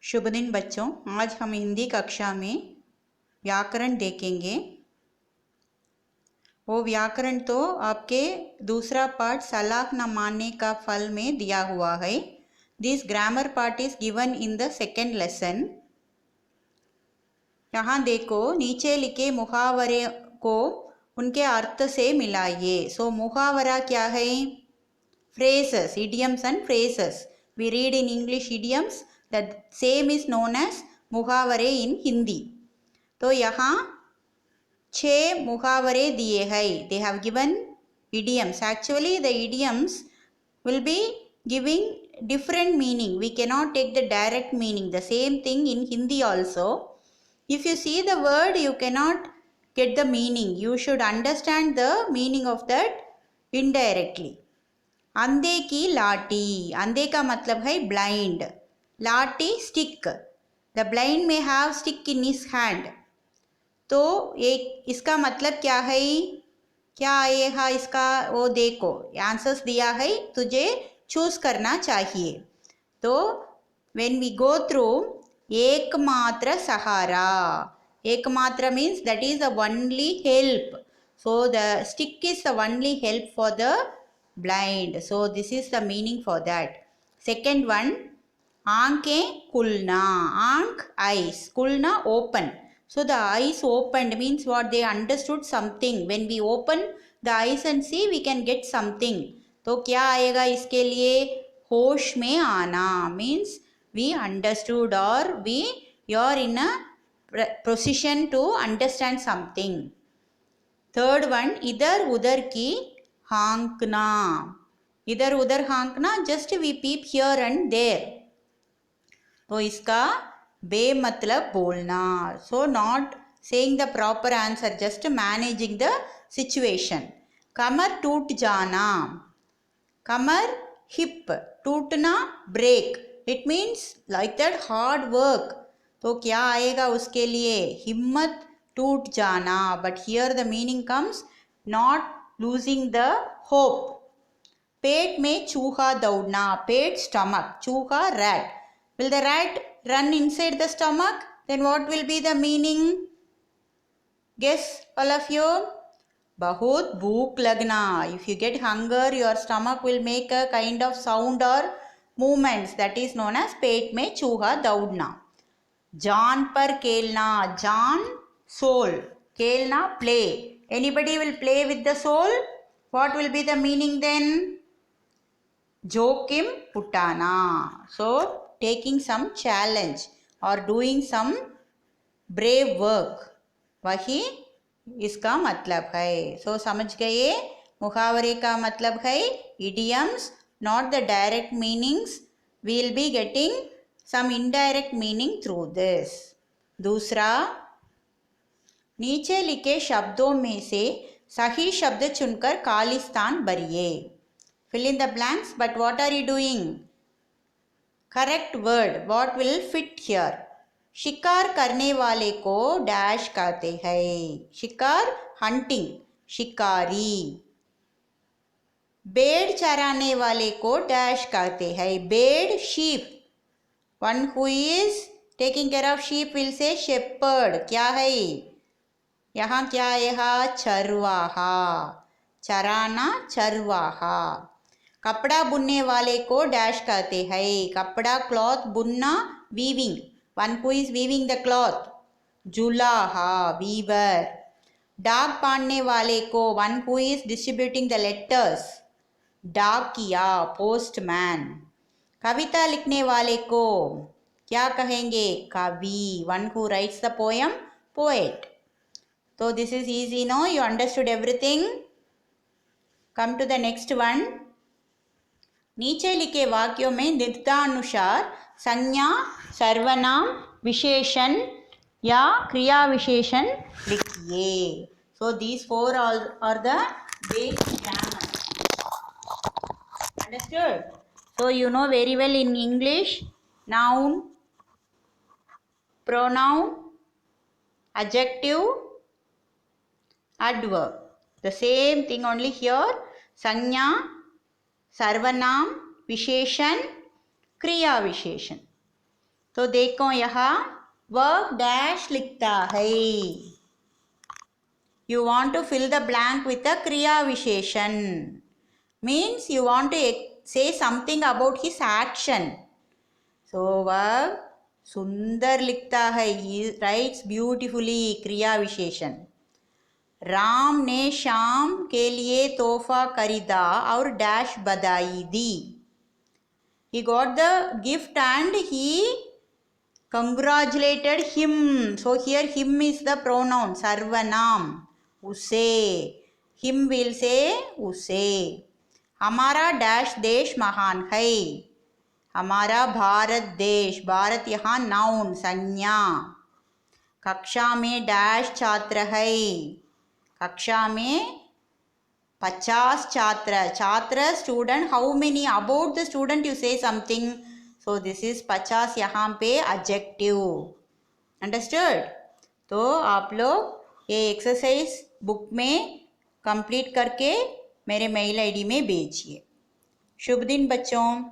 शुभ दिन बच्चों। आज हम हिंदी कक्षा में व्याकरण देखेंगे। वो व्याकरण तो आपके दूसरा पार्ट सलाह न मानने का फल में दिया हुआ है। This grammar part is given in the second lesson. यहाँ देखो, नीचे लिखे मुहावरे को उनके अर्थ से मिलाइए। सो मुहावरा क्या है? phrases, idioms and phrases. We read in English idioms, that same is known as मुहावरे in Hindi. तो यहाँ 6 मुहावरे दिए हैं. They have given idioms. Actually the idioms will be giving different meaning. We cannot take the direct meaning. The same thing in Hindi also. If you see the word, you cannot get the meaning. You should understand the meaning of that indirectly. अंधे की लाठी, अंधे का मतलब है blind, लाठी stick, the blind में have stick in his hand. तो एक इसका मतलब क्या है, क्या आएगा इसका, वो देखो आंसर्स दिया है, तुझे चूज करना चाहिए। तो व्हेन वी गो थ्रू एकमात्र सहारा, एकमात्र means that is the only help. So the stick is the only help for the blind. So this is the meaning for that. Second one, aankein kulna, aank eyes, kulna open. So the eyes opened means what? They understood something. When we open the eyes and see, we can get something. तो क्या आएगा इसके लिए? होश में आना means we understood or we are in a position to understand something. Third one, इधर उधर की हाँकना, इधर उधर हाँकना, just we peep here and there. तो इसका बेमतलब बोलना. So not saying the proper answer, just managing the situation. कमर टूट जाना, कमर हिप, टूटना break, it means like that hard work. तो क्या आएगा उसके लिए? हिम्मत टूट जाना. But here the meaning comes not losing the hope. पेट में चूहा दौड़ना, पेट stomach, चूहा rat. Will the rat run inside the stomach? Then what will be the meaning? Guess all of you. बहुत भूख लगना. If you get hunger, your stomach will make a kind of sound or movements, that is known as पेट में चूहा दौड़ना. जान पर खेलना, जान soul, खेलना play. Anybody will play with the soul? What will be the meaning then? जोखिम उठाना. So taking some challenge or doing some brave work, वही इसका मतलब है. So समझ गए? मुहावरे का मतलब है idioms, not the direct meanings. We will be getting some indirect meaning through this. दूसरा, नीचे लिखे शब्दों में से सही शब्द चुनकर खाली स्थान भरिए. Fill in the blanks, but what are you doing? Correct word, what will fit here? शिकार करने वाले को डैश कहते हैं. शिकार हंटिंग, शिकारी. भेड़ चराने वाले को डैश कहते हैं. भेड़ sheep. One who is taking care of sheep will say shepherd. क्या है यहाँ? क्या आएगा? चरवाहा, चराना चरवाहा. कपड़ा बुनने वाले को डैश कहते हैं. कपड़ा क्लॉथ, बुनना weaving. One who is weaving the cloth, जुलाहा, वीवर. डाक बांधने वाले को, one who is distributing the letters, डाकिया, पोस्टमैन. कविता लिखने वाले को क्या कहेंगे? कवि. One who writes the poem, poet. So this is easy, no? You understood everything? Come to the next one. नीचे लिखे वाक्यों में निर्धानुसार संज्ञा, सर्वनाम, विशेषण या क्रिया विशेषण लिखिए. So these four are the basic grammar. Understood? So you know very well in English, noun, pronoun, adjective, adverb. The same thing only here. संज्ञा, सर्वनाम, विशेषण, क्रिया विशेषण. तो देखो यहाँ वह डैश लिखता है. You want to fill the blank with a kriya visheshan. Means you want to say something about his action. So वह सुंदर लिखता है. He writes beautifully. क्रिया विशेषण. राम ने श्याम के लिए तोहफा खरीदा और डैश बधाई दी. He got the gift and he congratulated him. So here him is the pronoun sarvanam. उसे. Him will say उसे. हमारा डैश देश महान है. हमारा भारत देश. भारत यहाँ नाउन संज्ञा. कक्षा में डैश छात्र है. कक्षा में 50 छात्र. छात्र student. How many about the student you से समथिंग. सो दिस इज 50 यहाँ पे एडजेक्टिव. अंडरस्टूड. तो आप लोग ये एक्सरसाइज बुक में कंप्लीट करके मेरे मेल आईडी में भेजिए. शुभ दिन बच्चों.